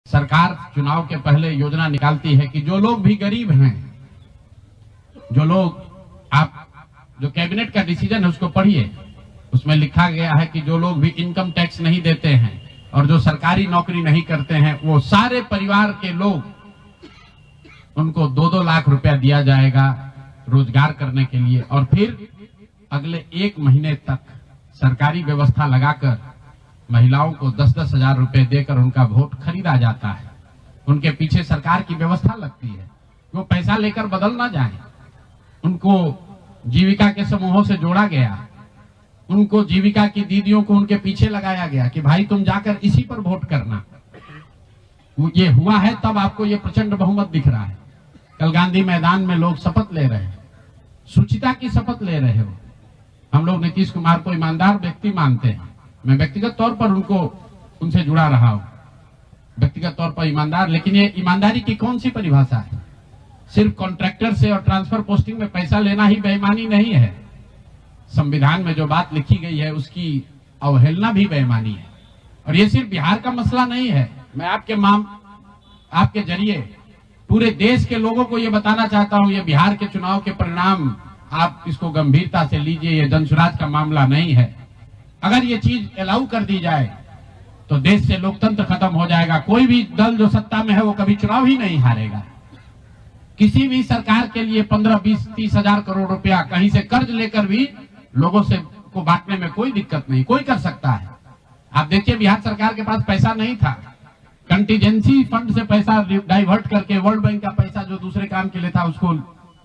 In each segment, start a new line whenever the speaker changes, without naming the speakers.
सरकार चुनाव के पहले योजना निकालती है कि जो लोग भी गरीब हैं, जो लोग, आप जो कैबिनेट का डिसीजन है उसको पढ़िए, उसमें लिखा गया है कि जो लोग भी इनकम टैक्स नहीं देते हैं और जो सरकारी नौकरी नहीं करते हैं, वो सारे परिवार के लोग, उनको 2-2 लाख रुपया दिया जाएगा रोजगार करने के लिए। और फिर अगले 1 महीने तक सरकारी व्यवस्था लगाकर महिलाओं को 10-10 हजार रुपए देकर उनका वोट खरीदा जाता है। उनके पीछे सरकार की व्यवस्था लगती है, वो पैसा लेकर बदल ना जाए। उनको जीविका के समूहों से जोड़ा गया, उनको जीविका की दीदियों को उनके पीछे लगाया गया कि भाई तुम जाकर इसी पर वोट करना। ये हुआ है तब आपको ये प्रचंड बहुमत दिख रहा है। कल गांधी मैदान में लोग शपथ ले रहे हैं, शुचिता की शपथ ले रहे हो। हम लोग नीतीश कुमार को ईमानदार व्यक्ति मानते हैं, मैं व्यक्तिगत तौर पर उनसे जुड़ा रहा हूं, व्यक्तिगत तौर पर ईमानदार। लेकिन ये ईमानदारी की कौन सी परिभाषा है? सिर्फ कॉन्ट्रैक्टर से और ट्रांसफर पोस्टिंग में पैसा लेना ही बेईमानी नहीं है। संविधान में जो बात लिखी गई है उसकी अवहेलना भी बेईमानी है। और ये सिर्फ बिहार का मसला नहीं है। मैं आपके जरिए पूरे देश के लोगों को ये बताना चाहता हूं, ये बिहार के चुनाव के परिणाम, आप इसको गंभीरता से लीजिए। ये जनसुराज का मामला नहीं है। अगर ये चीज अलाउ कर दी जाए तो देश से लोकतंत्र खत्म हो जाएगा। कोई भी दल जो सत्ता में है वो कभी चुनाव ही नहीं हारेगा। किसी भी सरकार के लिए 15, 20, 30 हजार करोड़ रुपया कहीं से कर्ज लेकर भी लोगों से को बांटने में कोई दिक्कत नहीं, कोई कर सकता है। आप देखिए बिहार सरकार के पास पैसा नहीं था, कंटीजेंसी फंड से पैसा डाइवर्ट करके, वर्ल्ड बैंक का पैसा जो दूसरे काम के लिए था उसको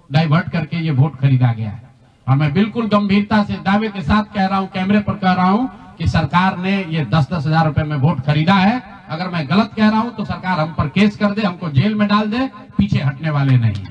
डाइवर्ट करके ये वोट खरीदा गया है। और मैं बिल्कुल गंभीरता से दावे के साथ कह रहा हूं, कैमरे पर कह रहा हूं कि सरकार ने ये 10-10 हजार रुपए में वोट खरीदा है। अगर मैं गलत कह रहा हूं तो सरकार हम पर केस कर दे, हमको जेल में डाल दे, पीछे हटने वाले नहीं।